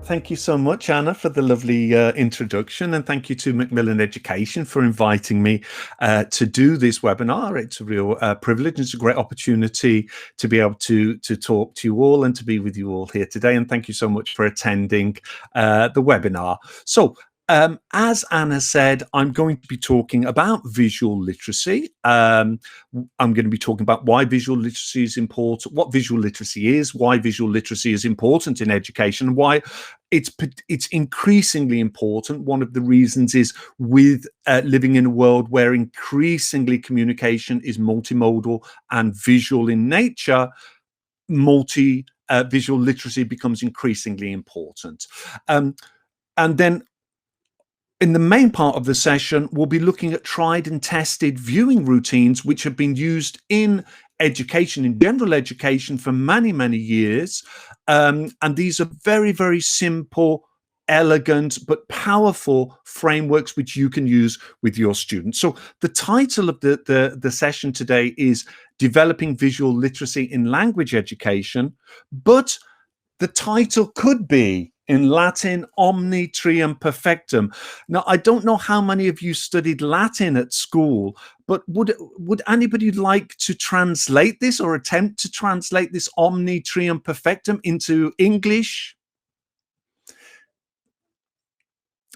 Thank you so much, Anna, for the lovely introduction, and thank you to Macmillan Education for inviting me to do this webinar. It's a real privilege. It's a great opportunity to be able to talk to you all and to be with you all here today. And thank you so much for attending the webinar. So, as Anna said, I'm going to be talking about visual literacy. I'm going to be talking about why visual literacy is important, what visual literacy is, why visual literacy is important in education, and why it's increasingly important. One of the reasons is with living in a world where increasingly communication is multimodal and visual in nature, visual literacy becomes increasingly important. And then in the main part of the session, we'll be looking at tried and tested viewing routines, which have been used in education, in general education, for many, many years. And these are very, very simple, elegant, but powerful frameworks which you can use with your students. So the title of the session today is Developing Visual Literacy in Language Education, but the title could be, in Latin, Omni Trium Perfectum. Now, I don't know how many of you studied Latin at school, but would anybody like to translate this or attempt to translate this Omni Trium Perfectum into English?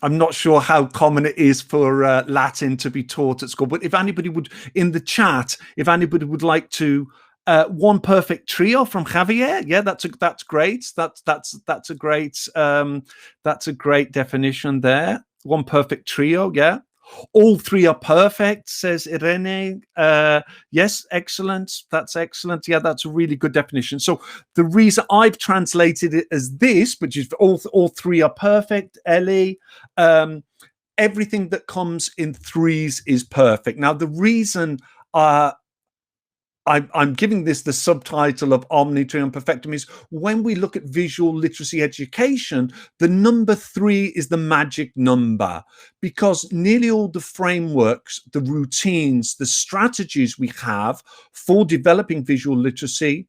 I'm not sure how common it is for Latin to be taught at school, but if anybody would, in the chat, if anybody would like to, one perfect trio from Javier, yeah, that's great. That's a great definition there. One perfect trio, yeah. All three are perfect, says Irene. Yes, excellent. That's excellent. Yeah, that's a really good definition. So the reason I've translated it as this, which is all three are perfect, Ellie, everything that comes in threes is perfect. Now, the reason I'm giving this the subtitle of Omni Trium Perfectum is when we look at visual literacy education, the number 3 is the magic number, because nearly all the frameworks, the routines, the strategies we have for developing visual literacy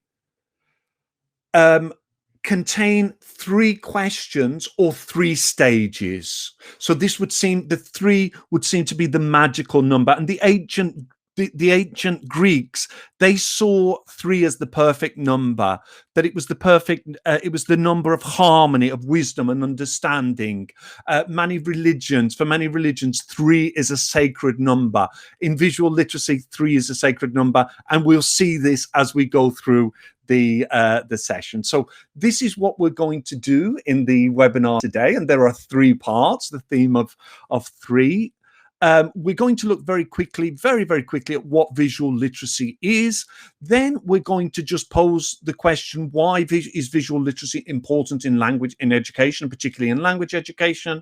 contain 3 questions or 3 stages. So this would seem, the 3 would seem to be the magical number. And the ancient Greeks, they saw 3 as the perfect number, that it was the perfect, it was the number of harmony, of wisdom and understanding. For many religions, 3 is a sacred number. In visual literacy, 3 is a sacred number, and we'll see this as we go through the session. So this is what we're going to do in the webinar today, and there are 3 parts, the theme of 3. We're going to look very quickly at what visual literacy is. Then we're going to just pose the question, why is visual literacy important in language, in education, particularly in language education?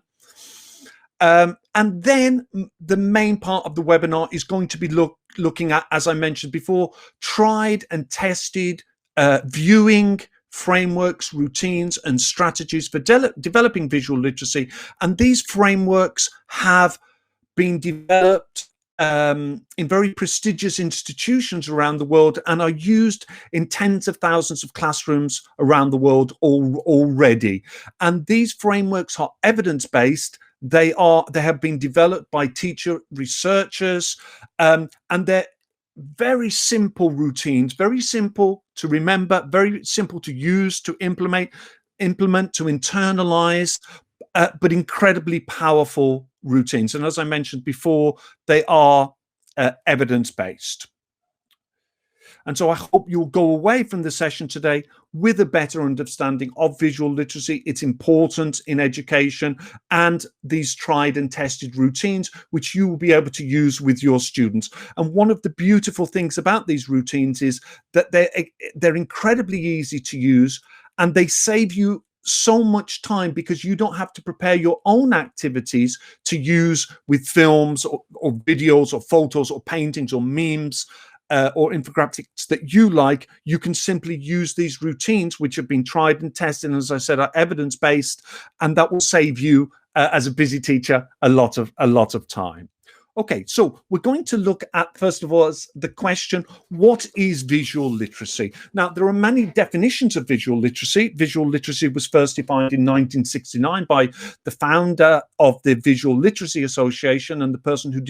And then the main part of the webinar is going to be looking at, as I mentioned before, tried and tested viewing frameworks, routines, and strategies for developing visual literacy. And these frameworks have been developed in very prestigious institutions around the world and are used in tens of thousands of classrooms around the world already. And these frameworks are evidence-based. They have been developed by teacher researchers, and they're very simple routines, very simple to remember, very simple to use, to implement, to internalize, but incredibly powerful routines. And as I mentioned before, they are evidence-based. And so I hope you'll go away from the session today with a better understanding of visual literacy, its importance in education, and these tried and tested routines, which you will be able to use with your students. And one of the beautiful things about these routines is that they're incredibly easy to use, and they save you so much time because you don't have to prepare your own activities to use with films or videos or photos or paintings or memes or infographics that you like. You can simply use these routines, which have been tried and tested, and as I said, are evidence-based, and that will save you as a busy teacher a lot of time. Okay, so we're going to look at, first of all, the question, what is visual literacy? Now, there are many definitions of visual literacy. Visual literacy was first defined in 1969 by the founder of the Visual Literacy Association and the person who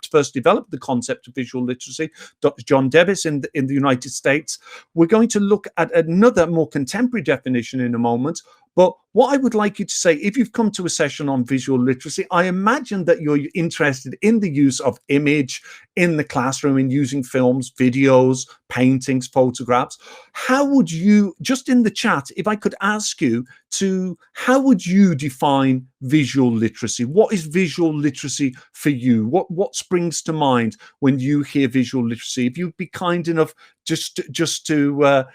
first developed the concept of visual literacy, Dr. John Debis in the United States. We're going to look at another more contemporary definition in a moment. But what I would like you to say, if you've come to a session on visual literacy, I imagine that you're interested in the use of image in the classroom, in using films, videos, paintings, photographs. How would you, just in the chat, if I could ask you how would you define visual literacy? What is visual literacy for you? What springs to mind when you hear visual literacy? If you'd be kind enough just to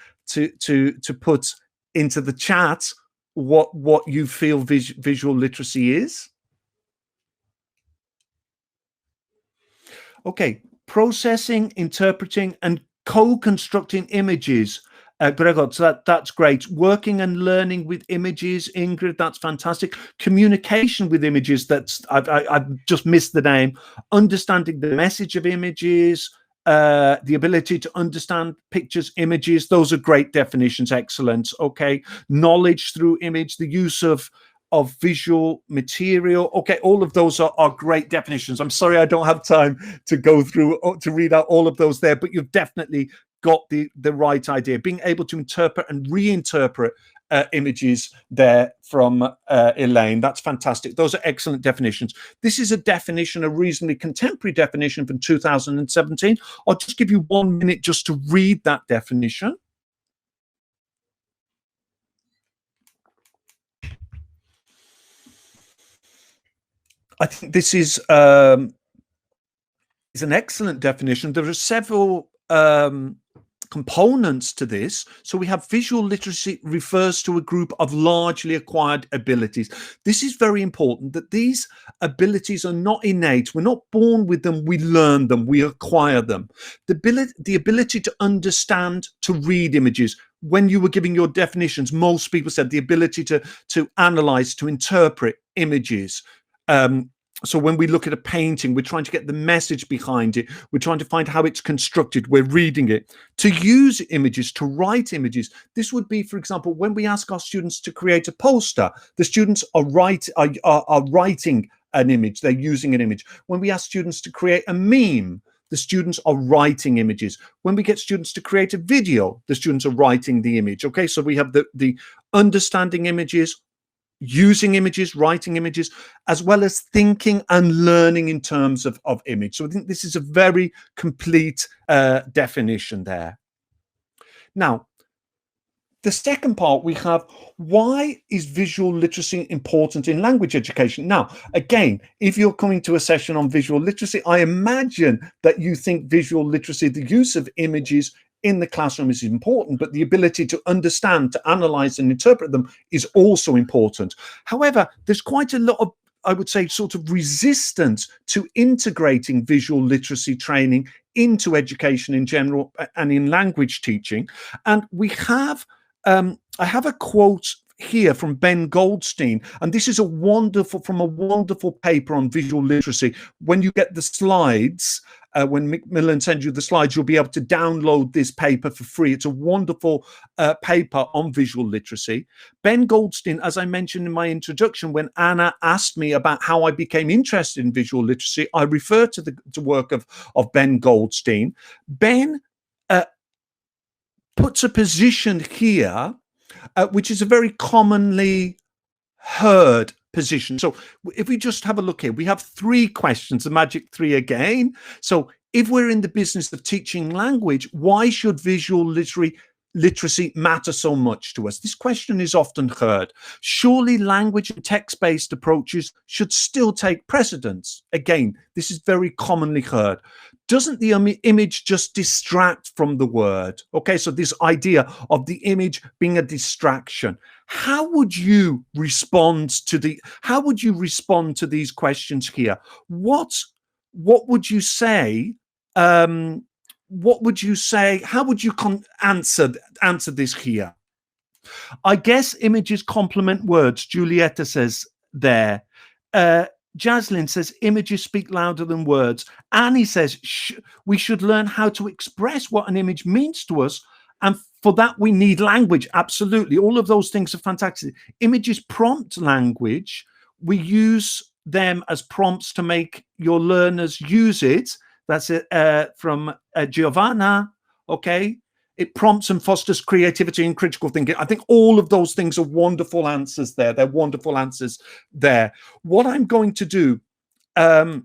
put into the chat what you feel visual literacy is. Okay, processing, interpreting, and co-constructing images. Gregor, so that's great. Working and learning with images, Ingrid, that's fantastic. Communication with images, I've just missed the name. Understanding the message of images, the ability to understand pictures, images, those are great definitions. Excellent. Okay, knowledge through image, the use of visual material. Okay, all of those are great definitions. I'm sorry I don't have time to go through to read out all of those there, but you've definitely got the right idea. Being able to interpret and reinterpret images there from Elaine. That's fantastic. Those are excellent definitions. This is a definition, a reasonably contemporary definition from 2017. I'll just give you 1 minute just to read that definition. I think this is an excellent definition. There are several components to this. So we have visual literacy refers to a group of largely acquired abilities. This is very important, that these abilities are not innate. We're not born with them. We learn them. We acquire them. The ability to understand, to read images. When you were giving your definitions, most people said the ability to analyze, to interpret images. So when we look at a painting, we're trying to get the message behind it. We're trying to find how it's constructed. We're reading it. To use images, to write images. This would be, for example, when we ask our students to create a poster, the students are writing an image. They're using an image. When we ask students to create a meme, the students are writing images. When we get students to create a video, the students are writing the image. Okay, so we have the understanding images, using images, writing images, as well as thinking and learning in terms of image. So I think this is a very complete definition there. Now, the second part we have, why is visual literacy important in language education? Now, again, if you're coming to a session on visual literacy, I imagine that you think visual literacy, the use of images in the classroom, is important, but the ability to understand, to analyze and interpret them is also important. However, there's quite a lot of, I would say, sort of resistance to integrating visual literacy training into education in general and in language teaching. And we have, I have a quote here from Ben Goldstein, and this is from a wonderful paper on visual literacy. When you get the slides, when Macmillan sends you the slides, you'll be able to download this paper for free. It's a wonderful paper on visual literacy. Ben Goldstein, as I mentioned in my introduction, when Anna asked me about how I became interested in visual literacy, I refer to the work of Ben Goldstein. Ben puts a position here which is a very commonly heard position. So if we just have a look here, we have 3 questions, the magic 3 again. So if we're in the business of teaching language, why should visual literacy matter so much to us? This question is often heard. Surely language and text-based approaches should still take precedence. Again, this is very commonly heard. Doesn't the image just distract from the word? Okay, so this idea of the image being a distraction. How would you respond to these questions here? What would you say? What would you say? How would you answer this here? I guess images complement words, Julieta says there. Jaslyn says images speak louder than words. Annie says we should learn how to express what an image means to us. And for that, we need language. Absolutely. All of those things are fantastic. Images prompt language. We use them as prompts to make your learners use it. That's it from Giovanna. Okay. It prompts and fosters creativity and critical thinking. I think all of those things are wonderful answers there. They're wonderful answers there. What I'm going to do, I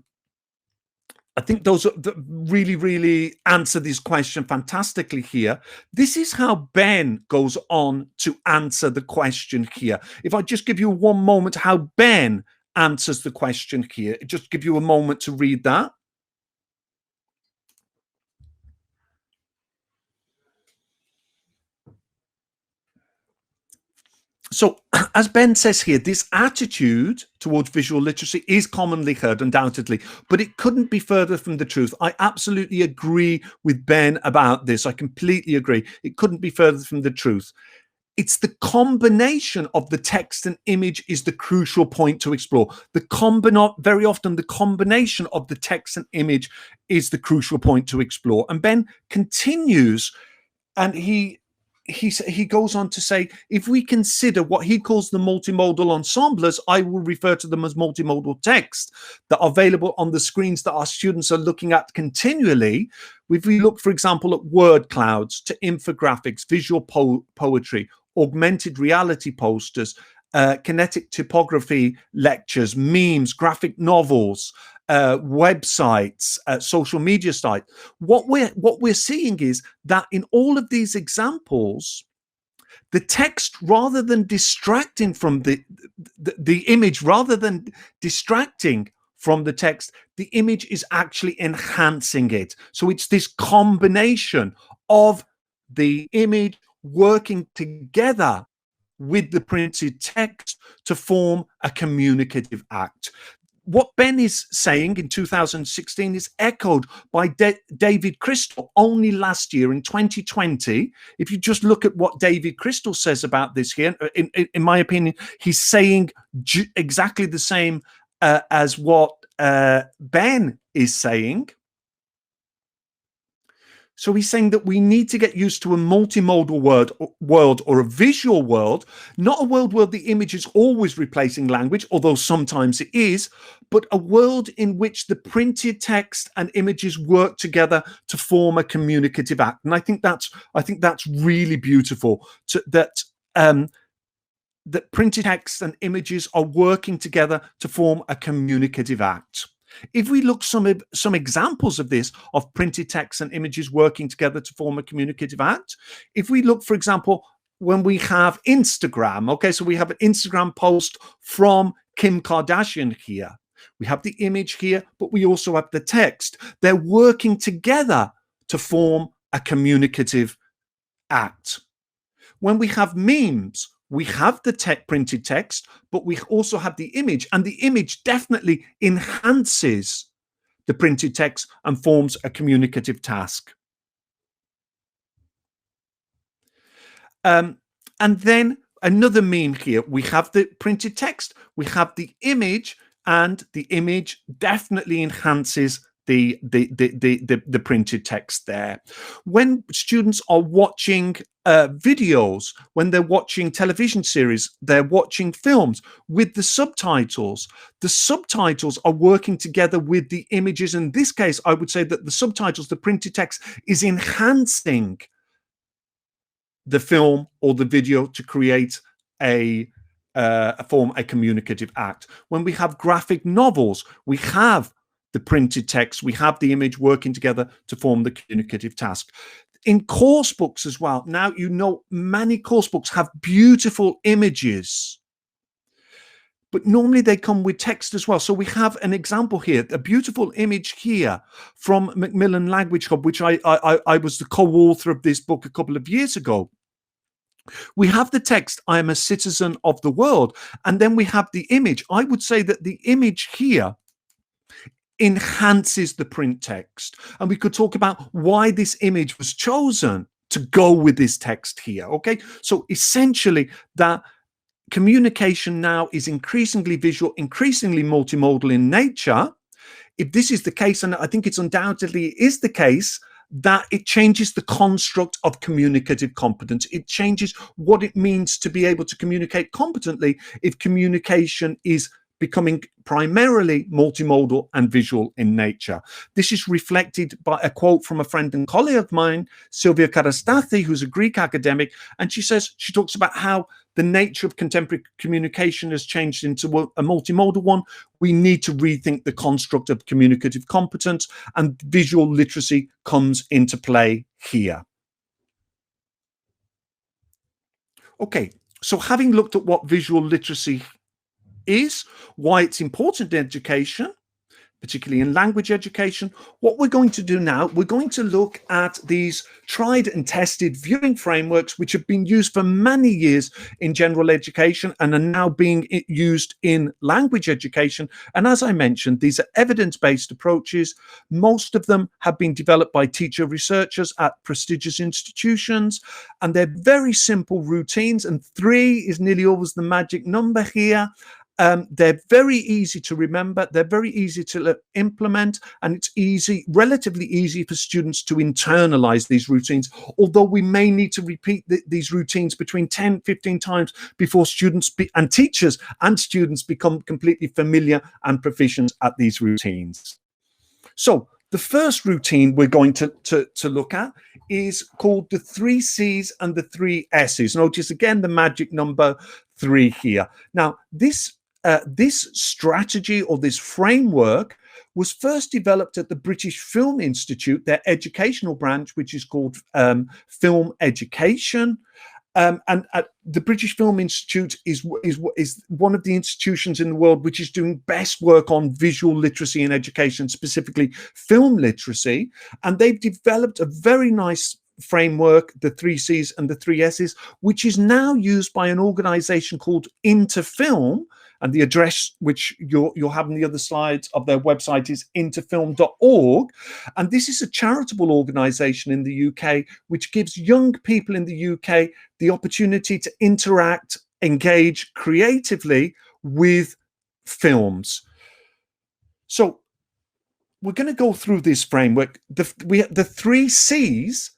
think those really, really answer this question fantastically here. This is how Ben goes on to answer the question here. If I just give you one moment, how Ben answers the question here, just give you a moment to read that. So, as Ben says here, this attitude towards visual literacy is commonly heard, undoubtedly, but it couldn't be further from the truth. I absolutely agree with Ben about this. I completely agree. It couldn't be further from the truth. It's the combination of the text and image is the crucial point to explore. Very often, the combination of the text and image is the crucial point to explore. And Ben continues, and he goes on to say, if we consider what he calls the multimodal ensembles, I will refer to them as multimodal texts that are available on the screens that our students are looking at continually. If we look, for example, at word clouds, to infographics, visual poetry, augmented reality posters, kinetic typography lectures, memes, graphic novels, websites, social media sites. What we're seeing is that in all of these examples, the text, rather than distracting from the image, rather than distracting from the text, the image is actually enhancing it. So it's this combination of the image working together with the printed text to form a communicative act. What Ben is saying in 2016 is echoed by David Crystal only last year in 2020. If you just look at what David Crystal says about this here, in my opinion, he's saying exactly the same as what Ben is saying. So he's saying that we need to get used to a multimodal world or a visual world, not a world where the image is always replacing language, although sometimes it is, but a world in which the printed text and images work together to form a communicative act. And I think that's really beautiful. That printed text and images are working together to form a communicative act. If we look some examples of this, of printed text and images working together to form a communicative act, if we look, for example, when we have Instagram, okay, so we have an Instagram post from Kim Kardashian here. We have the image here, but we also have the text. They're working together to form a communicative act. When we have memes, we have the printed text, but we also have the image, and the image definitely enhances the printed text and forms a communicative task. And then another meme here. We have the printed text, we have the image, and the image definitely enhances the printed text there. When students are watching videos, when they're watching television series, they're watching films with the subtitles are working together with the images. In this case, I would say that the subtitles, the printed text, is enhancing the film or the video to create form a communicative act. When we have graphic novels, we have the printed text, we have the image working together to form the communicative task. In course books as well, now you know many course books have beautiful images, but normally they come with text as well. So we have an example here, a beautiful image here from Macmillan Language Hub, which I was the co-author of this book a couple of years ago. We have the text, I am a citizen of the world, and then we have the image. I would say that the image here enhances the print text. And we could talk about why this image was chosen to go with this text here. Okay, so essentially that communication now is increasingly visual, increasingly multimodal in nature, if this is the case, and I think it's undoubtedly is the case, that it changes the construct of communicative competence. It changes what it means to be able to communicate competently if communication is becoming primarily multimodal and visual in nature. This is reflected by a quote from a friend and colleague of mine, Sylvia Karastathi, who's a Greek academic, and she talks about how the nature of contemporary communication has changed into a multimodal one. We need to rethink the construct of communicative competence, and visual literacy comes into play here. Okay, so having looked at what visual literacy is, why it's important in education, particularly in language education, what we're going to do now, we're going to look at these tried and tested viewing frameworks, which have been used for many years in general education and are now being used in language education. And as I mentioned, these are evidence-based approaches. Most of them have been developed by teacher researchers at prestigious institutions, and they're very simple routines, and 3 is nearly always the magic number here. They're very easy to remember, they're very easy to implement, and it's relatively easy for students to internalize these routines, although we may need to repeat these routines between 10, 15 times before students and teachers and students become completely familiar and proficient at these routines. So the first routine we're going to look at is called the 3 C's and the 3 S's. Notice again the magic number 3 here. Now, this strategy or this framework was first developed at the British Film Institute, their educational branch, which is called Film Education. And the British Film Institute is one of the institutions in the world which is doing best work on visual literacy in education, specifically film literacy. And they've developed a very nice framework, the 3 C's and the 3 S's, which is now used by an organization called Interfilm. And the address, which you'll have on the other slides of their website, is interfilm.org. And this is a charitable organization in the UK, which gives young people in the UK the opportunity to interact, engage creatively with films. So we're going to go through this framework. The 3 C's,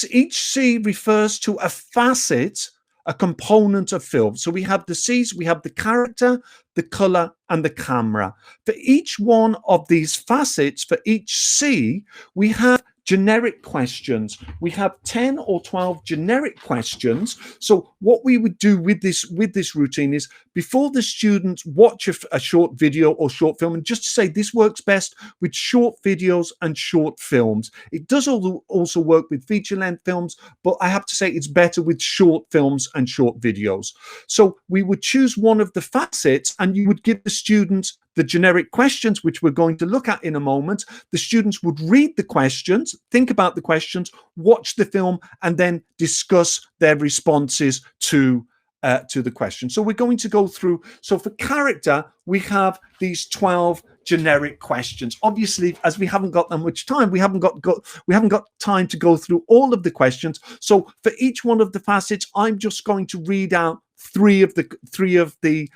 each C refers to a facet, a component of film. So we have the C's, we have the character, the color, and the camera. For each one of these facets, for each C, we have generic questions. We have 10 or 12 generic questions. So what we would do with this routine is, before the students watch a short video or short film, and just to say this works best with short videos and short films. It does also work with feature-length films, but I have to say it's better with short films and short videos. So we would choose one of the facets, and you would give the students the generic questions, which we're going to look at in a moment. The students would read the questions, think about the questions, watch the film, and then discuss their responses to the question. So we're going to go through. So for character, we have these 12 generic questions. Obviously, as we haven't got that much time, we haven't got time to go through all of the questions. So for each one of the facets, I'm just going to read out three of the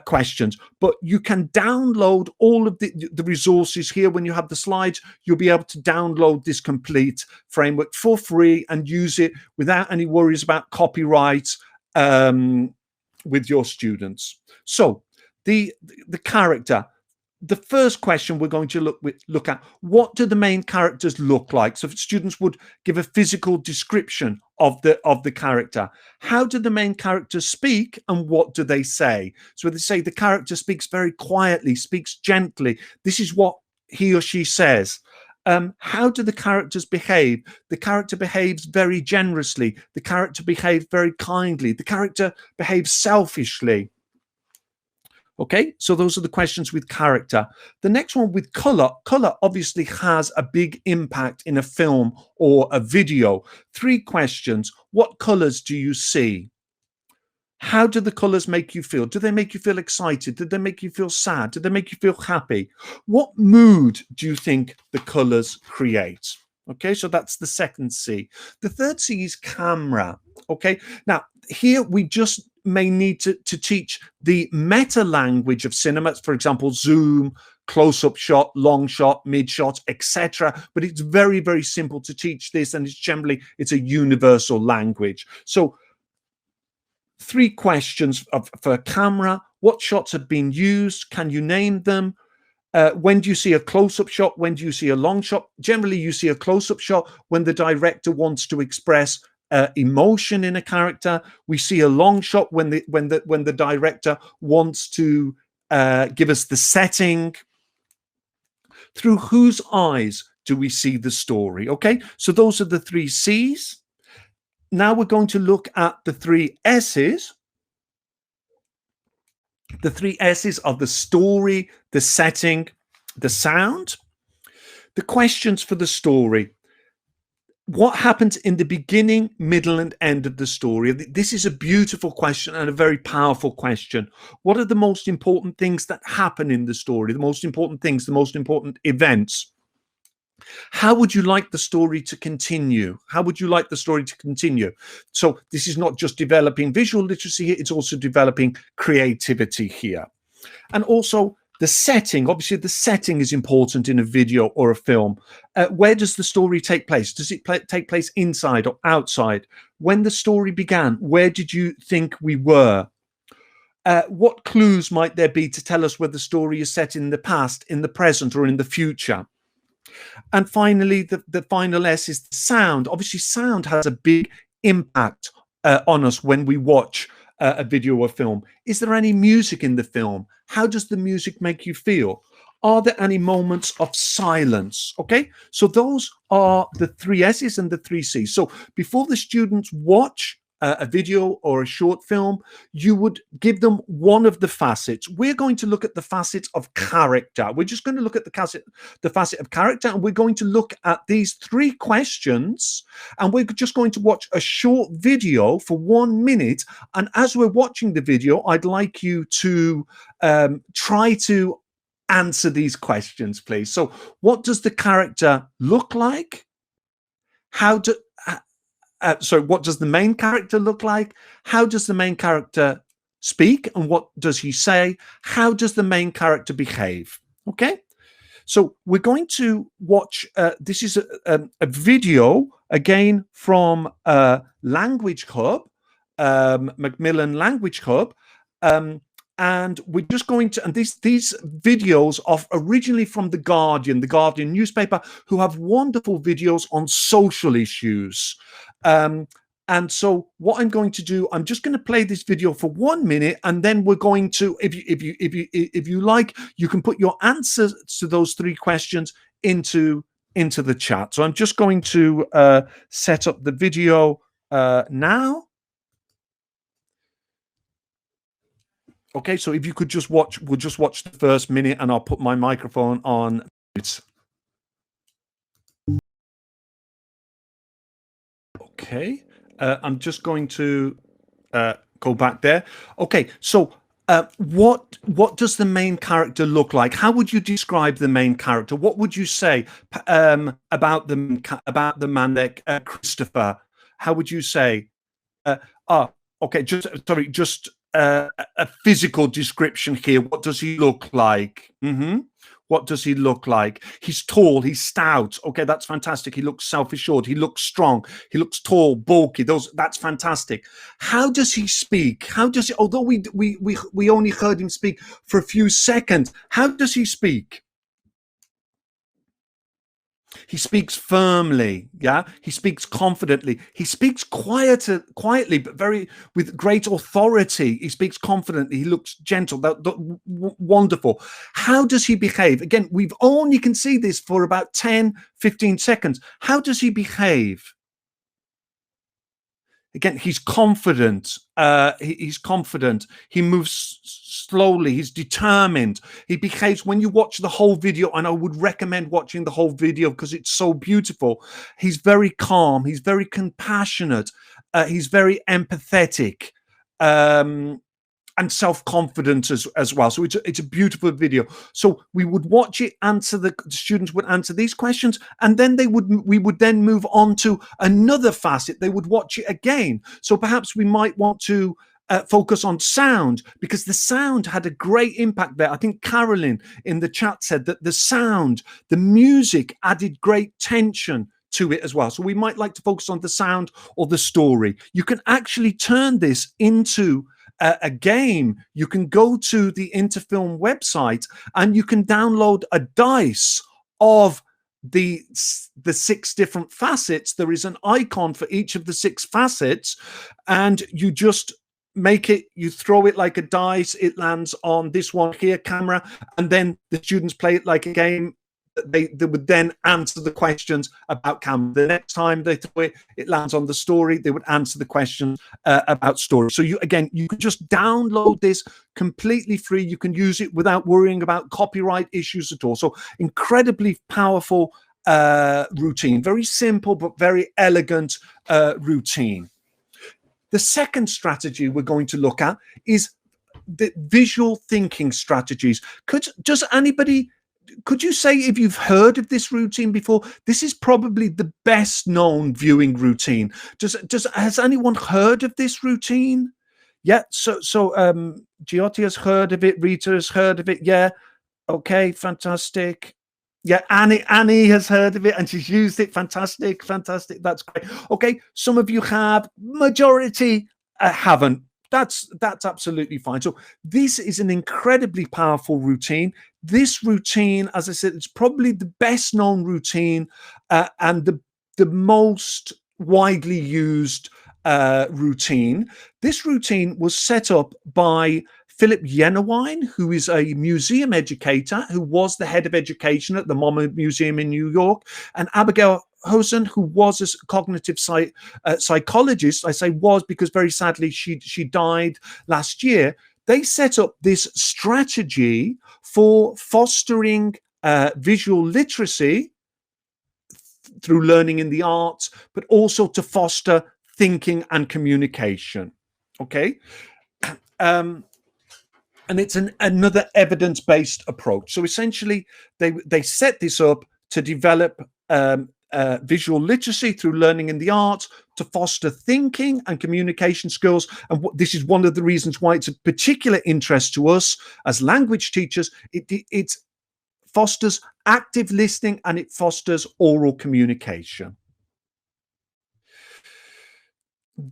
questions. But you can download all of the resources here. When you have the slides, you'll be able to download this complete framework for free and use it without any worries about copyright with your students. So the character. The first question we're going to look at, what do the main characters look like? So if students would give a physical description of the character. How do the main characters speak, and what do they say? So they say the character speaks very quietly, speaks gently. This is what he or she says. How do the characters behave? The character behaves very generously. The character behaves very kindly. The character behaves selfishly. Okay, so those are the questions with character. The next one with color. Color obviously has a big impact in a film or a video. 3 questions. What colors do you see? How do the colors make you feel? Do they make you feel excited? Do they make you feel sad? Do they make you feel happy? What mood do you think the colors create? Okay, so that's the second C. The third C is camera. Okay, now here we just may need to teach the meta language of cinema, for example, zoom, close-up shot, long shot, mid shot, etc. But it's very, very simple to teach this, and it's a universal language. So 3 questions for a camera: what shots have been used? Can you name them? When do you see a close-up shot? When do you see a long shot? Generally, you see a close-up shot when the director wants to express emotion in a character. We see a long shot when the director wants to give us the setting. Through whose eyes do we see the story? Okay, so those are the 3 C's. Now we're going to look at the 3 S's. The 3 S's are the story, the setting, the sound. The questions for the story: what happens in the beginning, middle, and end of the story? This is a beautiful question and a very powerful question. What are the most important things that happen in the story? The most important things, the most important events. How would you like the story to continue? How would you like the story to continue? So this is not just developing visual literacy here, it's also developing creativity here. And also the setting. Obviously, the setting is important in a video or a film. Where does the story take place? Does it take place inside or outside? When the story began, where did you think we were? What clues might there be to tell us where the story is set in the past, in the present, or in the future? And finally, the final S is the sound. Obviously, sound has a big impact on us when we watch a video or film. Is there any music in the film? How does the music make you feel? Are there any moments of silence? Okay, so those are the 3 S's and the 3 C's. So before the students watch a video or a short film, you would give them one of the facets. We're going to look at the facet of character. We're just going to look at the facet of character, and we're going to look at these 3 questions, and we're just going to watch a short video for 1 minute. And as we're watching the video, I'd like you to try to answer these questions, please. So what does the character look like? What does the main character look like? How does the main character speak, and what does he say? How does the main character behave? Okay, so we're going to watch, this is a video again from Language Hub, Macmillan Language Hub. And we're just going to, and these videos are originally from the Guardian newspaper, who have wonderful videos on social issues. And so what I'm going to do, I'm just going to play this video for 1 minute, and then we're going to, if you like, you can put your answers to those 3 questions into the chat. So I'm just going to set up the video now. Okay, so if you could just watch, we'll just watch the first minute, and I'll put my microphone on. Okay, I'm just going to go back there. Okay, so what does the main character look like? How would you describe the main character? What would you say about the man there, Christopher? How would you say? Okay, just a physical description here. What does he look like? What does he look like? He's tall, he's stout. Okay, that's fantastic. He looks self-assured, he looks strong, he looks tall, bulky. That's fantastic. How does he speak? How does he, although we only heard him speak for a few seconds, how does he speak? He speaks firmly, yeah. He speaks confidently. He speaks quietly, but with great authority. He speaks confidently. He looks gentle. Wonderful. How does he behave? Again, we've only can see this for about 10, 15 seconds. How does he behave? Again, he's confident. He's confident. He moves slowly. He's determined. He behaves, when you watch the whole video, and I would recommend watching the whole video because it's so beautiful. He's very calm. He's very compassionate. He's very empathetic. And self-confident as well. So it's a beautiful video. So we would watch it, the students would answer these questions, and then we would then move on to another facet. They would watch it again. So perhaps we might want to focus on sound, because the sound had a great impact there. I think Carolyn in the chat said that the sound, the music added great tension to it as well. So we might like to focus on the sound or the story. You can actually turn this into a game. You can go to the Interfilm website and you can download a dice of the 6 different facets. There is an icon for each of the 6 facets, and you just make it, you throw it like a dice, it lands on this one here, camera, and then the students play it like a game. They would then answer the questions about camera. The next time they throw it, it lands on the story, they would answer the questions about story. So you can just download this completely free. You can use it without worrying about copyright issues at all. So incredibly powerful routine, very simple but very elegant routine. The second strategy we're going to look at is the visual thinking strategies. Could you say if you've heard of this routine before? This is probably the best known viewing routine. Has anyone heard of this routine? Yeah, so Giotti has heard of it, Rita has heard of it. Yeah, okay, fantastic. Yeah, Annie has heard of it and she's used it. Fantastic. That's great. Okay, some of you have, majority haven't. That's absolutely fine. So this is an incredibly powerful routine. This routine, as I said, it's probably the best known routine and the most widely used routine. This routine was set up by Philip Yenawine, who is a museum educator, who was the head of education at the MoMA Museum in New York, and Abigail Hosen, who was a cognitive psychologist. I say was because very sadly she died last year. They set up this strategy for fostering visual literacy through learning in the arts, but also to foster thinking and communication. Okay. And it's another evidence-based approach. So essentially, they set this up to develop visual literacy through learning in the arts, to foster thinking and communication skills. And this is one of the reasons why it's a particular interest to us as language teachers. It fosters active listening and it fosters oral communication.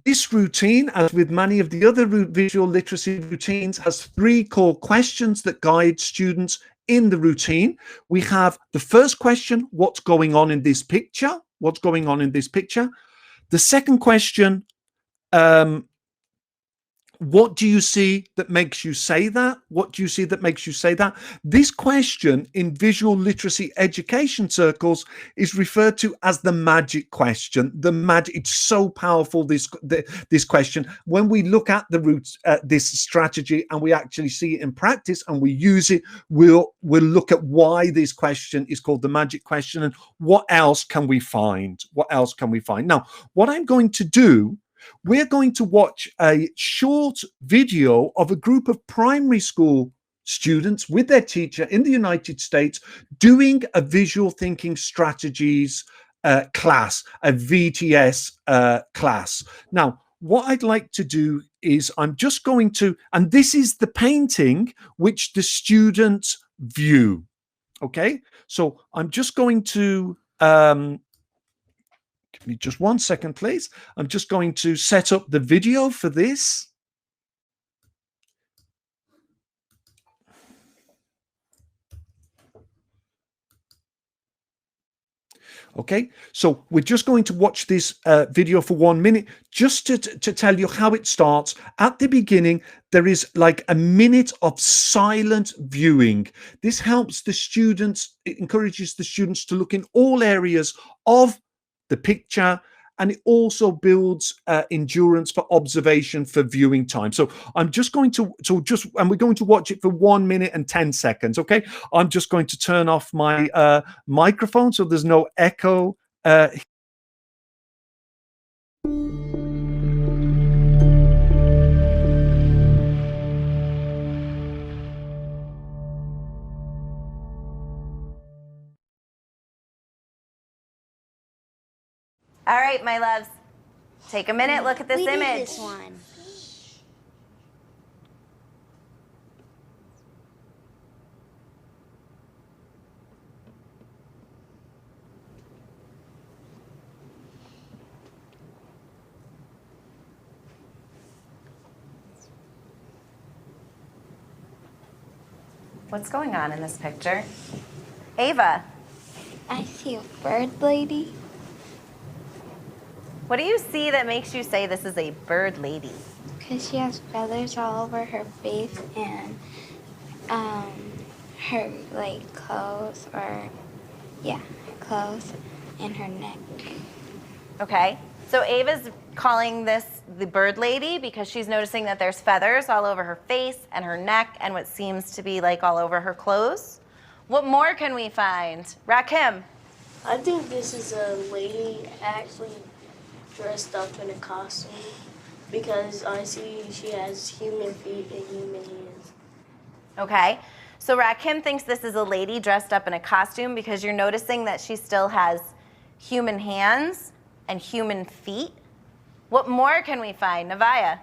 This routine, as with many of the other visual literacy routines, has 3 core questions that guide students in the routine. We have the first question, what's going on in this picture? What's going on in this picture? The second question, what do you see that makes you say that? What do you see that makes you say that? This question in visual literacy education circles is referred to as the magic question. It's so powerful, this question. When we look at the roots, this strategy, and we actually see it in practice and we use it, we'll look at why this question is called the magic question and what else can we find? What else can we find? Now, what I'm going to do, we're going to watch a short video of a group of primary school students with their teacher in the United States doing a visual thinking strategies class, a VTS class. Now, what I'd like to do is I'm just going to, and this is the painting which the students view. Okay, so I'm just going to give me just 1 second, please. I'm just going to set up the video for this. Okay, so we're just going to watch this video for 1 minute just to tell you how it starts. At the beginning, there is like a minute of silent viewing. This helps the students, it encourages the students to look in all areas of the picture, and it also builds endurance for observation for viewing time. So I'm just going to and we're going to watch it for 1 minute and 10 seconds. Okay, I'm just going to turn off my microphone so there's no echo. All right, my loves, take a minute, look at this image. This one. What's going on in this picture? Ava, I see a bird lady. what do you see that makes you say this is a bird lady? Because she has feathers all over her face and her like clothes or yeah, her clothes and her neck. Okay, so Ava's calling this the bird lady because she's noticing that there's feathers all over her face and her neck and what seems to be like all over her clothes. What more can we find? Rakim. I think this is a lady actually dressed up in a costume because I see she has human feet and human hands. Okay, so Rakim thinks this is a lady dressed up in a costume because you're noticing that she still has human hands and human feet. What more can we find? Navaya.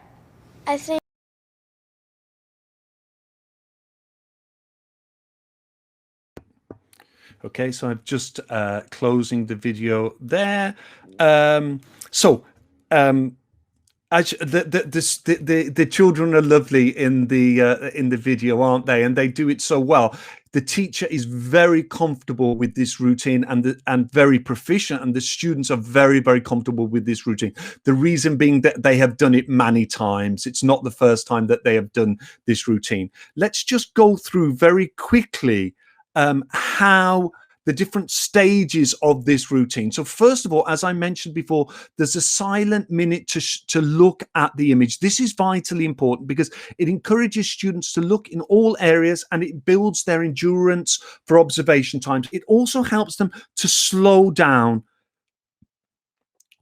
I think Okay, so I'm just closing the video there. The children are lovely in the video, aren't they? And they do it so well. The teacher is very comfortable with this routine and very proficient, and the students are very, very comfortable with this routine. The reason being that they have done it many times. It's not the first time that they have done this routine. Let's just go through very quickly how the different stages of this routine. So first of all, as I mentioned before, there's a silent minute to look at the image. This is vitally important because it encourages students to look in all areas and it builds their endurance for observation times. It also helps them to slow down,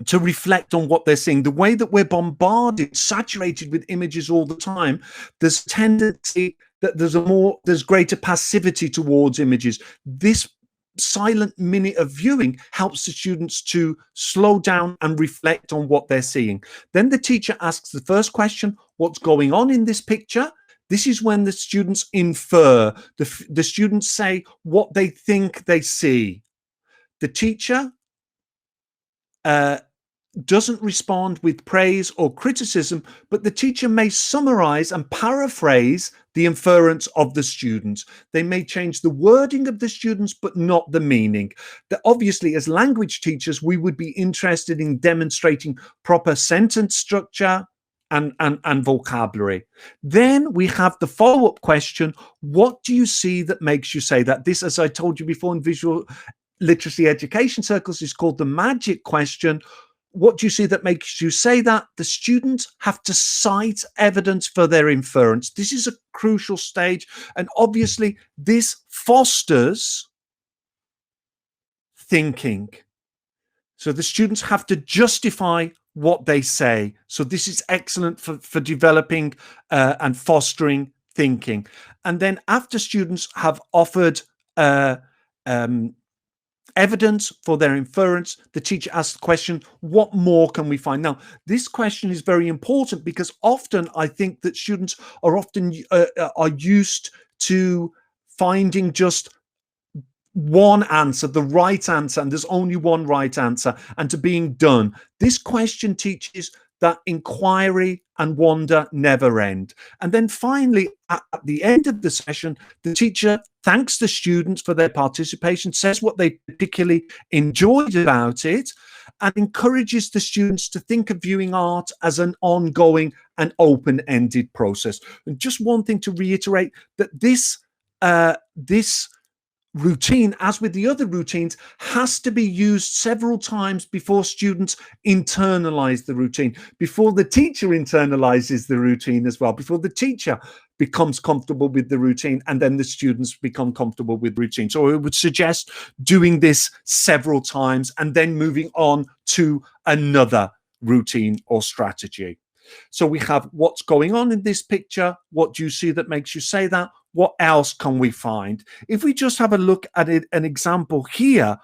to reflect on what they're seeing. The way that we're bombarded, saturated with images all the time, there's a tendency that there's greater passivity towards images. This silent minute of viewing helps the students to slow down and reflect on what they're seeing. Then the teacher asks the first question, what's going on in this picture? This is when the students infer. The students say what they think they see. The teacher doesn't respond with praise or criticism, but the teacher may summarize and paraphrase the inference of the students. They may change the wording of the students, but not the meaning. That obviously, as language teachers, we would be interested in demonstrating proper sentence structure and vocabulary. Then we have the follow-up question, what do you see that makes you say that? This, as I told you before in visual literacy education circles, is called the magic question. What do you see that makes you say that? The students have to cite evidence for their inference. This is a crucial stage. And obviously, this fosters thinking. So the students have to justify what they say. So this is excellent for developing and fostering thinking. And then after students have offered evidence for their inference, the teacher asks the question, what more can we find? Now, this question is very important because often I think that students are are used to finding just one answer, the right answer, and there's only one right answer, and to being done. This question teaches that inquiry and wonder never end. And then finally, at the end of the session, the teacher thanks the students for their participation, says what they particularly enjoyed about it, and encourages the students to think of viewing art as an ongoing and open-ended process. And just one thing to reiterate, that this routine, as with the other routines, has to be used several times before students internalize the routine, before the teacher internalizes the routine as well, before the teacher becomes comfortable with the routine, and then the students become comfortable with routine. So I would suggest doing this several times and then moving on to another routine or strategy. So we have what's going on in this picture. What do you see that makes you say that? What else can we find? If we just have a look at it, an example here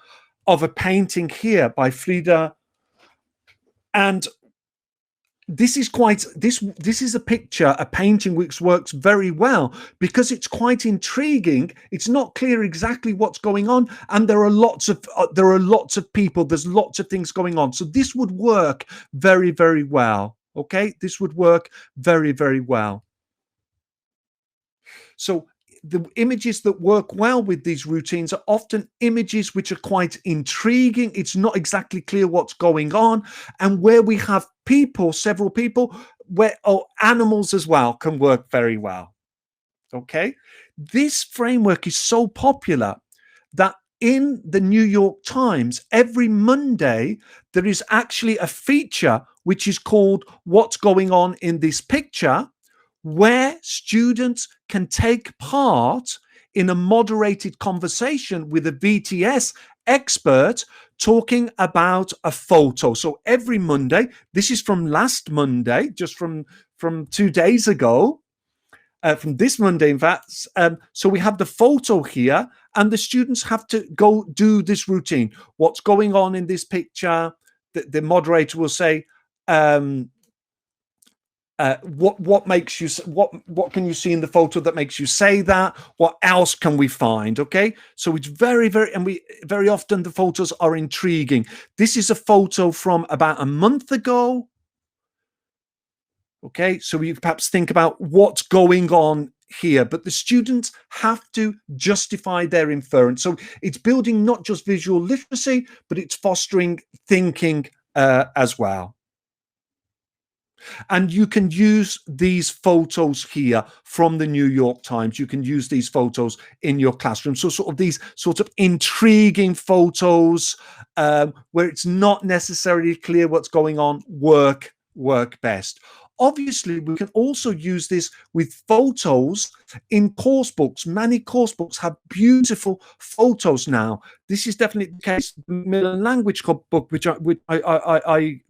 of a painting here by Frida, and this is this is a picture, a painting which works very well because it's quite intriguing. It's not clear exactly what's going on, and there are lots of people. There's lots of things going on. So this would work very, very well. Okay, this would work very, very well. So the images that work well with these routines are often images which are quite intriguing. It's not exactly clear what's going on, and where we have people, several people, where animals as well can work very well. Okay, this framework is so popular that in the New York Times, every Monday, there is actually a feature which is called What's Going On in This Picture, where students can take part in a moderated conversation with a VTS expert talking about a photo. So every Monday, this is from last Monday, just from 2 days ago, from this Monday, in fact. So we have the photo here, and the students have to go do this routine. What's going on in this picture? The moderator will say, what makes you, what can you see in the photo that makes you say that? What else can we find? Okay, so it's very very often the photos are intriguing. This is a photo from about a month ago. Okay, so you perhaps think about what's going on here, but the students have to justify their inference. So it's building not just visual literacy, but it's fostering thinking as well. And you can use these photos here from the New York Times. You can use these photos in your classroom. So sort of these sort of intriguing photos where it's not necessarily clear what's going on work best. Obviously, we can also use this with photos in course books. Many course books have beautiful photos now. This is definitely the case with the Macmillan language book, which I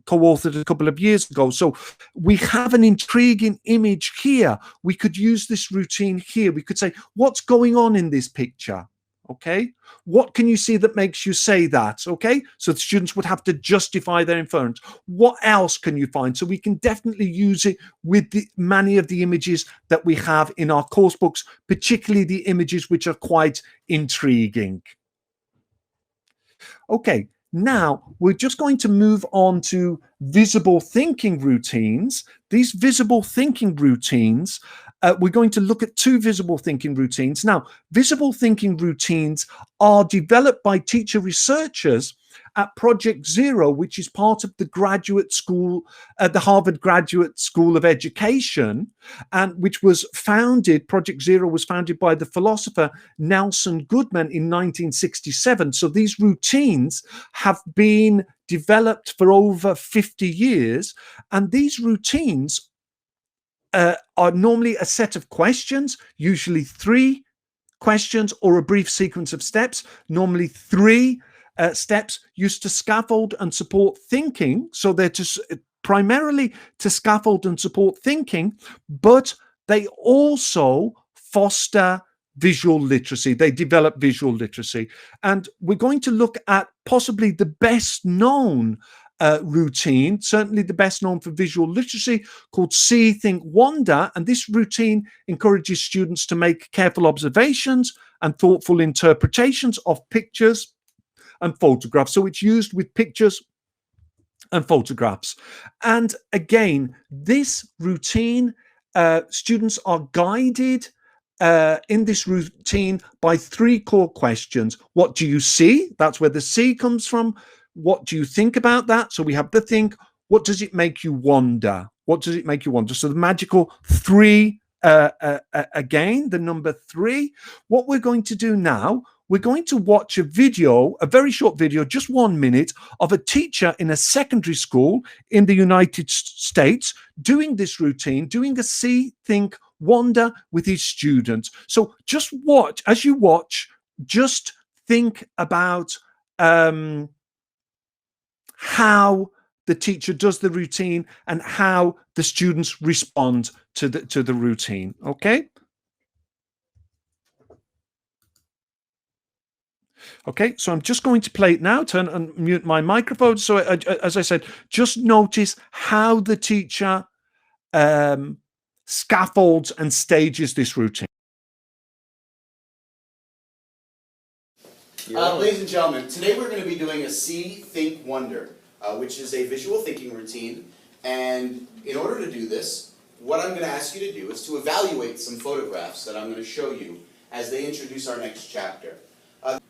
co-authored a couple of years ago. So we have an intriguing image here. We could use this routine here. We could say, what's going on in this picture? Okay, what can you see that makes you say that? Okay, so the students would have to justify their inference. What else can you find? So we can definitely use it with many of the images that we have in our course books, particularly the images which are quite intriguing. Okay, now we're just going to move on to visible thinking routines. These visible thinking routines, we're going to look at 2 visible thinking routines. Now, visible thinking routines are developed by teacher researchers at Project Zero, which is part of the graduate school, the Harvard Graduate School of Education, and which was founded, Project Zero was founded by the philosopher Nelson Goodman in 1967. So these routines have been developed for over 50 years, and these routines are normally a set of questions, usually 3 questions or a brief sequence of steps, normally 3 steps used to scaffold and support thinking. So they're primarily to scaffold and support thinking, but they also foster visual literacy. They develop visual literacy. And we're going to look at possibly the best known routine, certainly the best known for visual literacy, called See, Think, Wonder. And this routine encourages students to make careful observations and thoughtful interpretations of pictures and photographs. So it's used with pictures and photographs. And again, this routine, students are guided in this routine by 3 core questions. What do you see? That's where the see comes from. What do you think about that? So we have the think. What does it make you wonder? What does it make you wonder? So the magical 3, again, the number 3. What we're going to do now, we're going to watch a video, a very short video, just 1 minute, of a teacher in a secondary school in the United States doing this routine, doing a see, think, wonder with his students. So just watch. As you watch, just think about how the teacher does the routine and how the students respond to the routine. Okay. Okay, so I'm just going to play it now, turn and mute my microphone. So as I said, just notice how the teacher scaffolds and stages this routine. Ladies and gentlemen, today we're going to be doing a See, Think, Wonder, which is a visual thinking routine. And in order to do this, what I'm going to ask you to do is to evaluate some photographs that I'm going to show you as they introduce our next chapter.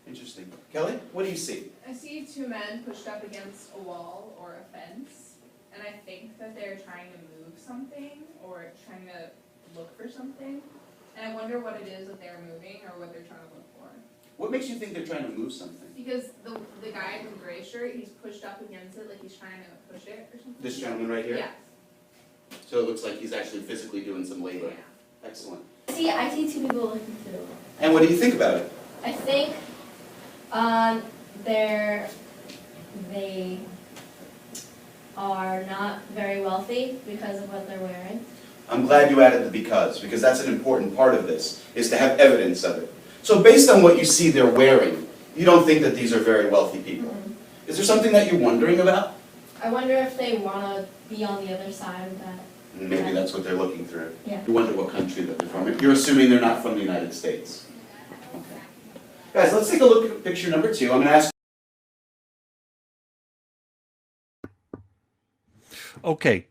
Interesting. Kelly, what do you see? I see two men pushed up against a wall or a fence, and I think that they're trying to move something or trying to look for something. And I wonder what it is that they're moving or what they're trying to look for. What makes you think they're trying to move something? Because the guy in the gray shirt, he's pushed up against it like he's trying to push it or something. This gentleman right here? Yes. So it looks like he's actually physically doing some labor. Yeah. Excellent. I see two people looking through. And what do you think about it? I think they are not very wealthy because of what they're wearing. I'm glad you added the because that's an important part of this, is to have evidence of it. So based on what you see they're wearing, you don't think that these are very wealthy people. Is there something that you're wondering about? I wonder if they want to be on the other side of that. Maybe that's what they're looking through. Yeah. You wonder what country that they're from. You're assuming they're not from the United States. Okay. Guys, let's take a look at picture number 2. I'm going to ask. Okay.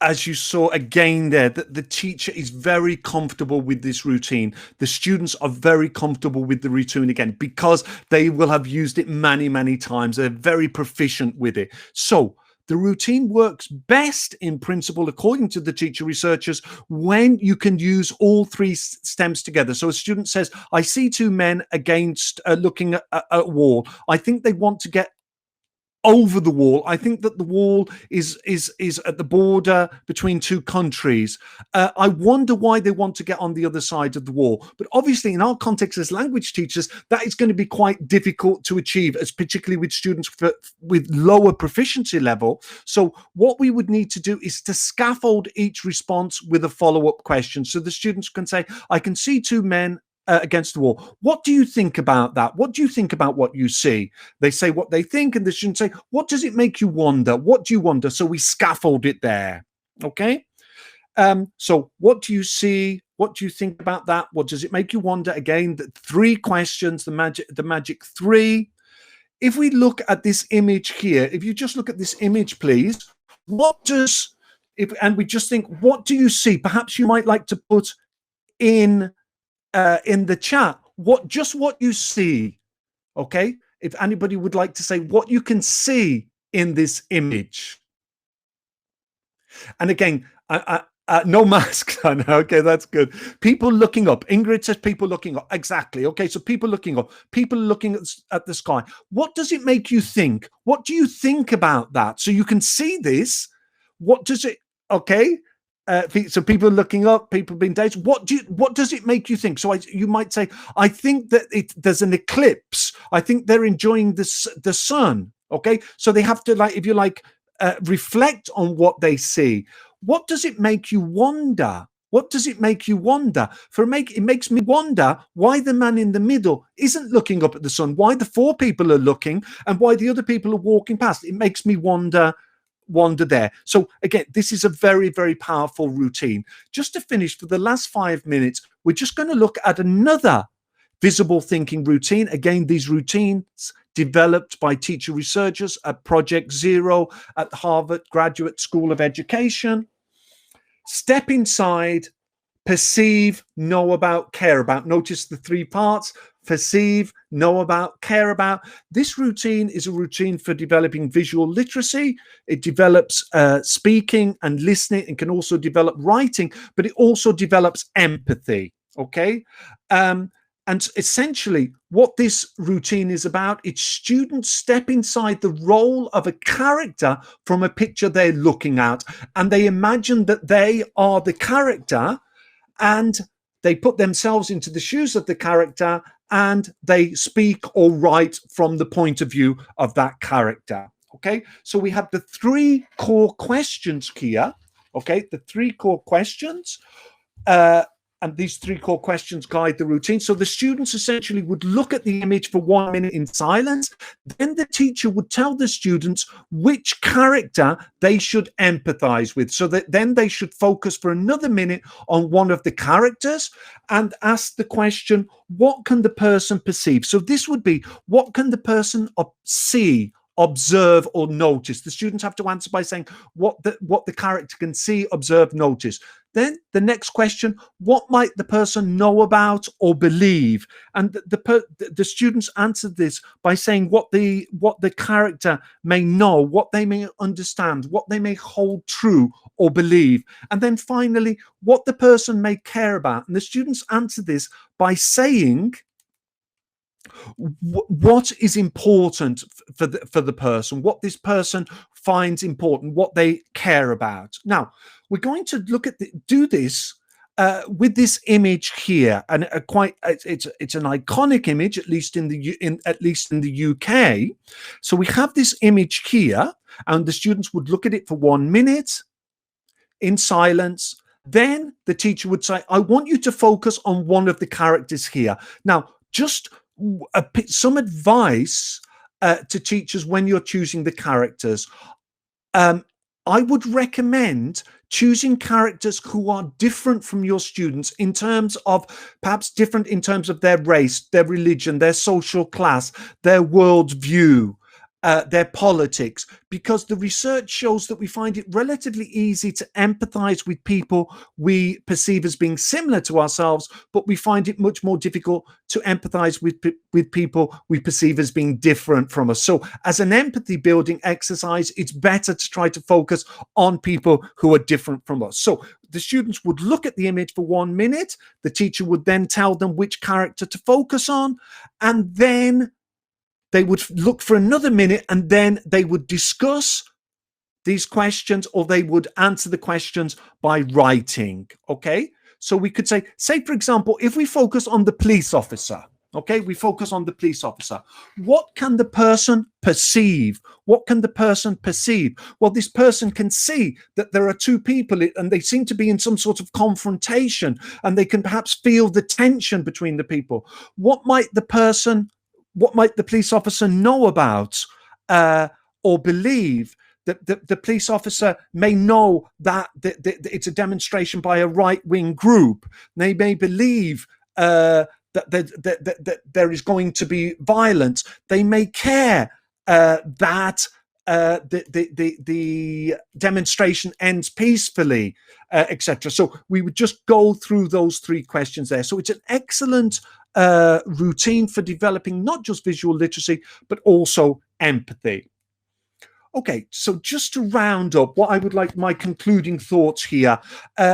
As you saw again there, that the teacher is very comfortable with this routine. The students are very comfortable with the routine again because they will have used it many, many times. They're very proficient with it. So the routine works best in principle, according to the teacher researchers, when you can use all 3 stems together. So a student says, I see 2 men against looking at a wall. I think they want to get over the wall. I think that the wall is at the border between 2 countries. I wonder why they want to get on the other side of the wall. But obviously, in our context as language teachers, that is going to be quite difficult to achieve, as particularly with students with lower proficiency level. So what we would need to do is to scaffold each response with a follow-up question. So the students can say, I can see 2 men against the wall. What do you think about that? What do you think about what you see? They say what they think, and the students say, what does it make you wonder? What do you wonder? So we scaffold it there. Okay. So what do you see? What do you think about that? What does it make you wonder? Again, the 3 questions, the magic 3. If we look at this image here, if you just look at this image, please, and we just think, what do you see? Perhaps you might like to put in the chat what you see. Okay, if anybody would like to say what you can see in this image. And again, no masks on. Okay, that's good. People looking up. Ingrid says people looking up. Exactly. Okay, so people looking up. People looking at the sky. What does it make you think? What do you think about that? So you can see this. What does it? Okay. So people looking up, people being dated. What does it make you think? So you might say, I think that there's an eclipse. I think they're enjoying the sun. Okay, so they have to, like, if you like, reflect on what they see. What does it make you wonder? What does it make you wonder? It makes me wonder why the man in the middle isn't looking up at the sun. Why the 4 people are looking, and why the other people are walking past. It makes me wonder there. So again, this is a very, very powerful routine. Just to finish, for the last 5 minutes, we're just going to look at another visible thinking routine. Again, these routines developed by teacher researchers at Project Zero at Harvard Graduate School of Education. Step inside, perceive, know about, care about. Notice the 3 parts: perceive, know about, care about. This routine is a routine for developing visual literacy. It develops speaking and listening, and can also develop writing, but it also develops empathy. Okay. And essentially what this routine is about, it's students step inside the role of a character from a picture they're looking at, and they imagine that they are the character, and they put themselves into the shoes of the character, and they speak or write from the point of view of that character. Okay, so we have the 3 core questions here. Okay, the 3 core questions. And these 3 core questions guide the routine. So the students essentially would look at the image for 1 minute in silence. Then the teacher would tell the students which character they should empathize with. So that then they should focus for another minute on one of the characters and ask the question, what can the person perceive? So this would be, what can the person see observe, or notice. The students have to answer by saying what the character can see, observe, notice. Then the next question, what might the person know about or believe? And the students answered this by saying what the character may know, what they may understand, what they may hold true or believe. And then finally, what the person may care about. And the students answered this by saying what is important for the person, what this person finds important, what they care about. Now, we're going to look at do this with this image here, and it's an iconic image, at least in the UK. So we have this image here, and the students would look at it for 1 minute in silence. Then the teacher would say, I want you to focus on one of the characters here. Now, just some advice to teachers when you're choosing the characters. I would recommend choosing characters who are different from your students in terms of perhaps different in terms of their race, their religion, their social class, their worldview, their politics, because the research shows that we find it relatively easy to empathize with people we perceive as being similar to ourselves, but we find it much more difficult to empathize with people we perceive as being different from us. So as an empathy building exercise, it's better to try to focus on people who are different from us. So the students would look at the image for 1 minute. The teacher would then tell them which character to focus on, and then they would look for another minute, and then they would discuss these questions, or they would answer the questions by writing. Okay, so we could say, for example, if we focus on the police officer, okay, we focus on the police officer. What can the person perceive? What can the person perceive? Well, this person can see that there are two people and they seem to be in some sort of confrontation, and they can perhaps feel the tension between the people. What might the police officer know about or believe? That the police officer may know that it's a demonstration by a right-wing group. They may believe that there is going to be violence. They may care that the demonstration ends peacefully, etc. So we would just go through those 3 questions there. So it's an excellent routine for developing not just visual literacy, but also empathy. Okay, so just to round up, what I would like my concluding thoughts here.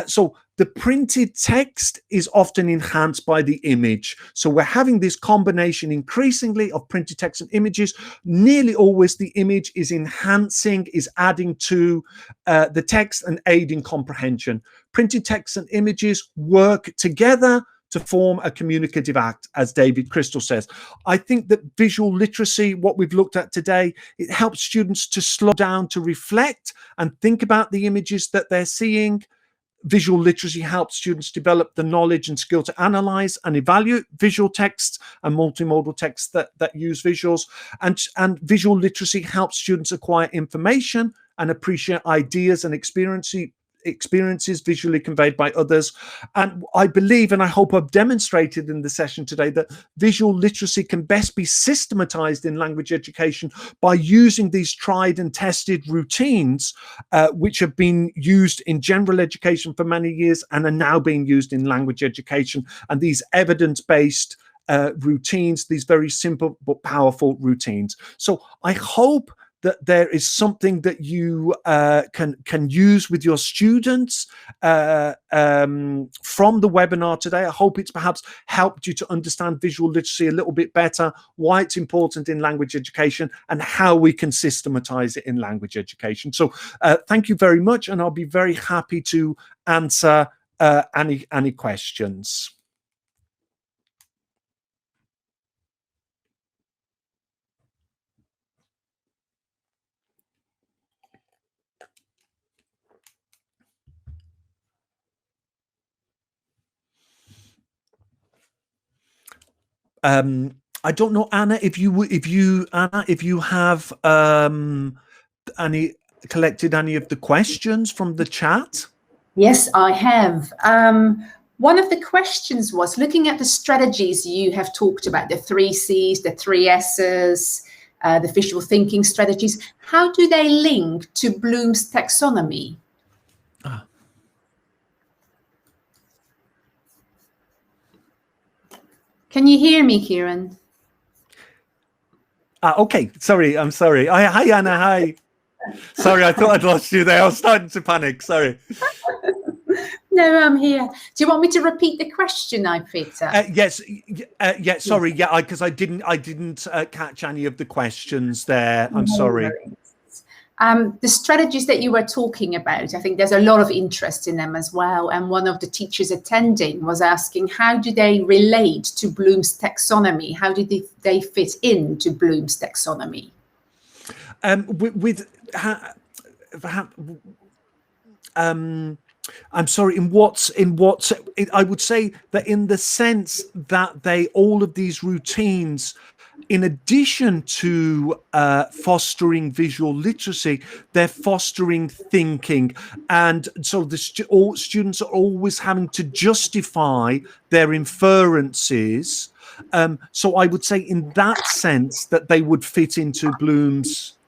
So the printed text is often enhanced by the image. So we're having this combination increasingly of printed text and images. Nearly always the image is enhancing, is adding to the text and aiding comprehension. Printed text and images work together to form a communicative act, as David Crystal says. I think that visual literacy, what we've looked at today, it helps students to slow down, to reflect and think about the images that they're seeing. Visual literacy helps students develop the knowledge and skill to analyze and evaluate visual texts and multimodal texts that use visuals. And visual literacy helps students acquire information and appreciate ideas and experiences visually conveyed by others. And I believe, and I hope I've demonstrated in the session today, that visual literacy can best be systematized in language education by using these tried and tested routines, which have been used in general education for many years and are now being used in language education. And these evidence-based routines, these very simple but powerful routines. So I hope that there is something that you can use with your students from the webinar today. I hope it's perhaps helped you to understand visual literacy a little bit better, why it's important in language education, and how we can systematize it in language education. So thank you very much, and I'll be very happy to answer any questions. I don't know, Anna, if you have collected any of the questions from the chat. Yes, I have. One of the questions was looking at the strategies you have talked about, the 3 C's, the 3 S's, the visual thinking strategies. How do they link to Bloom's taxonomy? Can you hear me, Kieran? Okay, sorry, I'm sorry. Hi, Anna, hi. Sorry, I thought I'd lost you there. I was starting to panic, sorry. No, I'm here. Do you want me to repeat the question I picked up? Yes, sorry, yeah, because I didn't catch any of the questions there. I'm sorry. The strategies that you were talking about, I think there's a lot of interest in them as well. And one of the teachers attending was asking, how do they relate to Bloom's taxonomy? How do they fit into Bloom's taxonomy? I'm sorry, in what I would say that in the sense that all of these routines, in addition to fostering visual literacy, they're fostering thinking. And so all students are always having to justify their inferences. So I would say in that sense that they would fit into Bloom's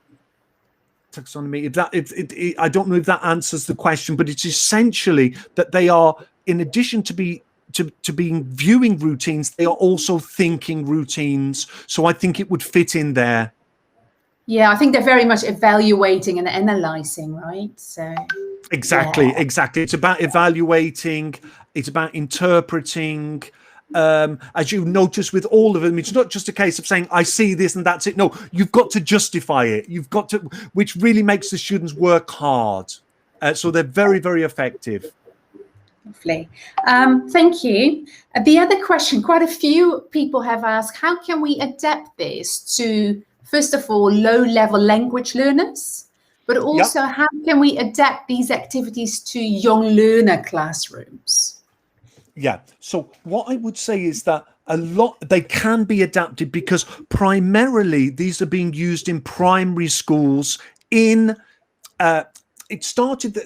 taxonomy. I don't know if that answers the question, but it's essentially that they are, in addition to being viewing routines, they are also thinking routines. So I think it would fit in there. Yeah, I think they're very much evaluating and analyzing, right? So exactly. It's about evaluating, it's about interpreting. As you notice with all of them, it's not just a case of saying I see this and that's it. No, you've got to justify it. You've got to, which really makes the students work hard. So they're very, very effective. Lovely. Thank you. The other question, quite a few people have asked, how can we adapt this to, first of all, low-level language learners, but also how can we adapt these activities to young learner classrooms? Yeah. So what I would say is that they can be adapted because primarily these are being used in primary schools in it started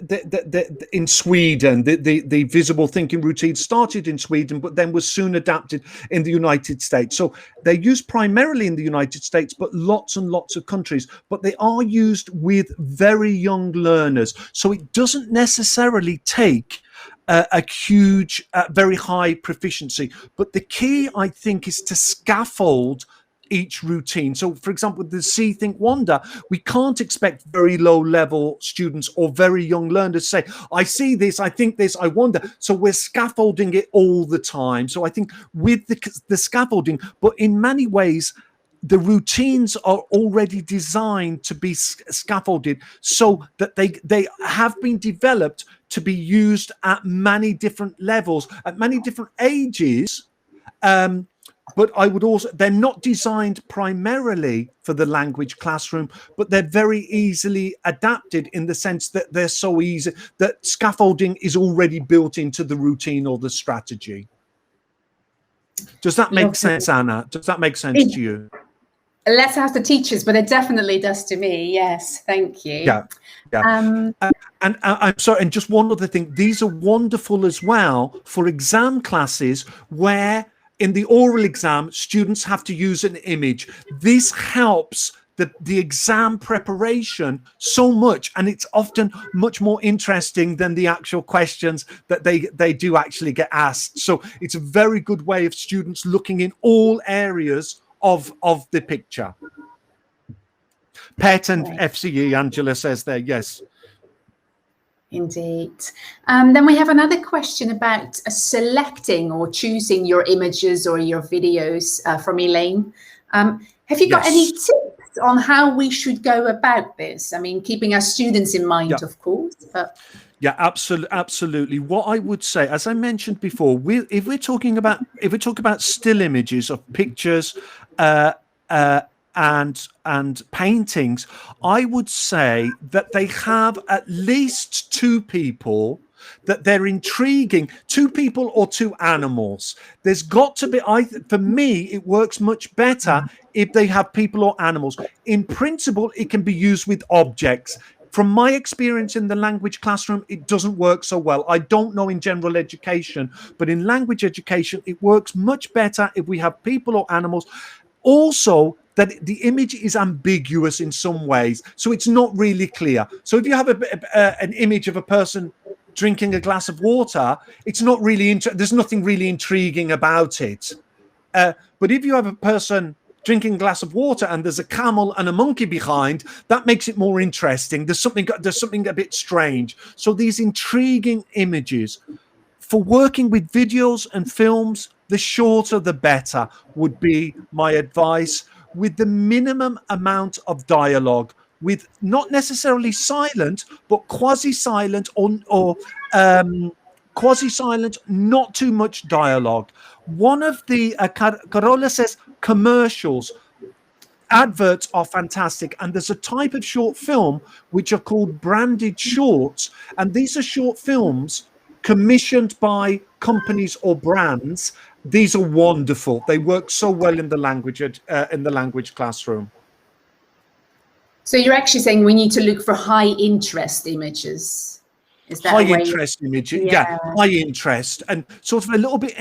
in Sweden. The visible thinking routine started in Sweden, but then was soon adapted in the United States. So they're used primarily in the United States, but lots and lots of countries. But they are used with very young learners. So it doesn't necessarily take a huge, very high proficiency. But the key, I think, is to scaffold each routine. So, for example, with the See, Think, Wonder, we can't expect very low-level students or very young learners to say, I see this, I think this, I wonder. So we're scaffolding it all the time. So I think with the scaffolding, but in many ways, the routines are already designed to be scaffolded so that they have been developed to be used at many different levels, at many different ages. But I would also, they're not designed primarily for the language classroom, but they're very easily adapted in the sense that they're so easy that scaffolding is already built into the routine or the strategy. Does that make sense, Anna? Does that make sense to you? Let's ask the teachers, but it definitely does to me. Yes, thank you. Yeah. And I'm sorry, and just one other thing, these are wonderful as well for exam classes where in the oral exam, students have to use an image. This helps the exam preparation so much, and it's often much more interesting than the actual questions that they do actually get asked. So it's a very good way of students looking in all areas of the picture. PET and FCE, Angela says there, yes. Indeed. Then we have another question about selecting or choosing your images or your videos from Elaine. Have you got any tips on how we should go about this? I mean, keeping our students in mind, of course. But... Yeah, absolutely. What I would say, as I mentioned before, if we're talking about still images of pictures and paintings, I would say that they have at least two people that they're intriguing, two people or two animals. There's got to be, for me, it works much better if they have people or animals. In principle, it can be used with objects. From my experience in the language classroom, it doesn't work so well. I don't know in general education, but in language education, it works much better if we have people or animals. Also, that the image is ambiguous in some ways, so it's not really clear. So if you have an image of a person drinking a glass of water, it's not really there's nothing really intriguing about it. But if you have a person drinking a glass of water and there's a camel and a monkey behind, that makes it more interesting. There's something a bit strange. So these intriguing images, for working with videos and films, the shorter the better would be my advice, with the minimum amount of dialogue, with not necessarily silent, but quasi-silent or quasi-silent, not too much dialogue. One of the, Carola says, commercials, adverts are fantastic, and there's a type of short film which are called branded shorts, and these are short films commissioned by companies or brands. These are wonderful. They work so well in the language classroom. So you're actually saying we need to look for high interest images. Is that high interest image? Yeah, high interest and sort of a little bit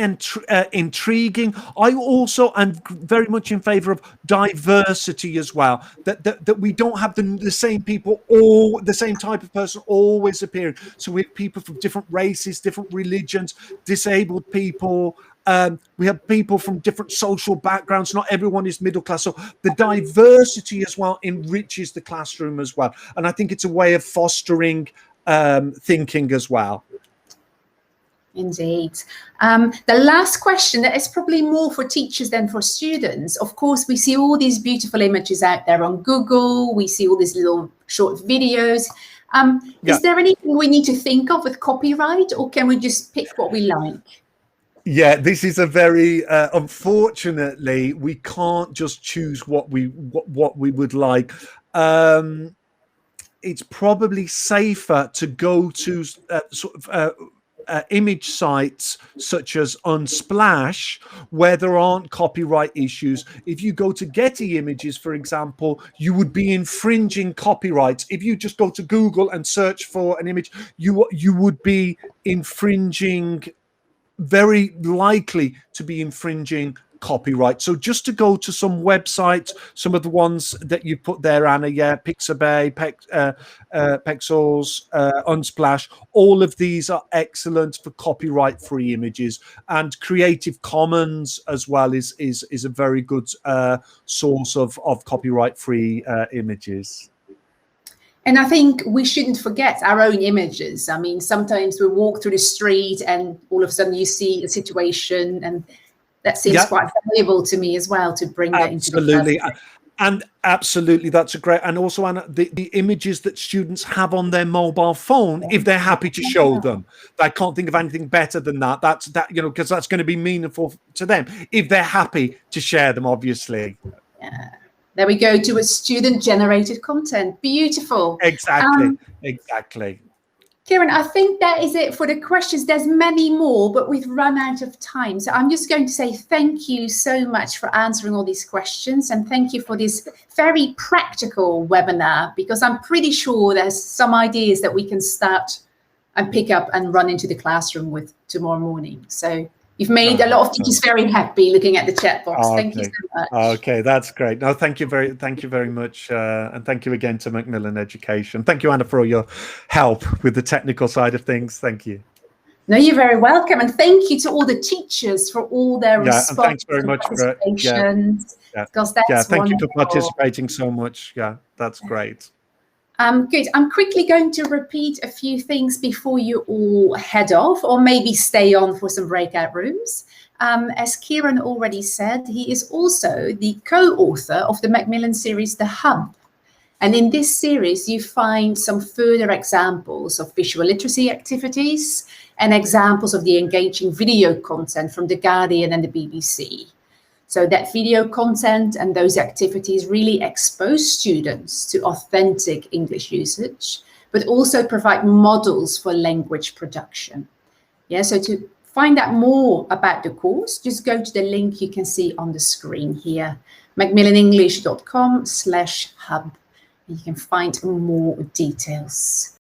intriguing. I also am very much in favor of diversity as well, that we don't have the same people, or the same type of person always appearing. So we have people from different races, different religions, disabled people. We have people from different social backgrounds. Not everyone is middle class. So the diversity as well enriches the classroom as well. And I think it's a way of fostering thinking as well. Indeed. The last question, that is probably more for teachers than for students. Of course, we see all these beautiful images out there on Google. We see all these little short videos. Is there anything we need to think of with copyright, or can we just pick what we like? Yeah, this is a very unfortunately, we can't just choose what we would like. It's probably safer to go to image sites such as Unsplash, where there aren't copyright issues. If you go to Getty Images, for example, you would be infringing copyrights. If you just go to Google and search for an image, you would be infringing, very likely to be infringing copyright. So just to go to some websites, some of the ones that you put there, Anna, Pixabay, Pexels, Unsplash, all of these are excellent for copyright-free images, and Creative Commons as well is a very good source of copyright-free images. And I think we shouldn't forget our own images. I mean, sometimes we walk through the street and all of a sudden you see a situation, and that seems quite valuable to me as well, to bring that into the classroom. And absolutely, that's a great. And also, Anna, the images that students have on their mobile phone, if they're happy to show them, I can't think of anything better than that. Because that's going to be meaningful to them if they're happy to share them, obviously. Yeah. There we go, to a student-generated content. Beautiful. Exactly. Kieran, I think that is it for the questions. There's many more, but we've run out of time. So I'm just going to say thank you so much for answering all these questions, and thank you for this very practical webinar, because I'm pretty sure there's some ideas that we can start and pick up and run into the classroom with tomorrow morning. So you've made a lot of teachers very happy looking at the chat box. Thank you so much. Okay, that's great. No, thank you very much, and thank you again to Macmillan Education. Thank you, Anna, for all your help with the technical side of things. Thank you. No, you're very welcome, and thank you to all the teachers for all their responses. And thanks very much for because that's thank you for wonderful. participating so much. Yeah, that's great. Good. I'm quickly going to repeat a few things before you all head off, or maybe stay on for some breakout rooms. As Kieran already said, he is also the co-author of the Macmillan series, The Hub. And in this series, you find some further examples of visual literacy activities and examples of the engaging video content from The Guardian and the BBC. So that video content and those activities really expose students to authentic English usage, but also provide models for language production. Yeah, so to find out more about the course, just go to the link you can see on the screen here, macmillanenglish.com/hub. You can find more details.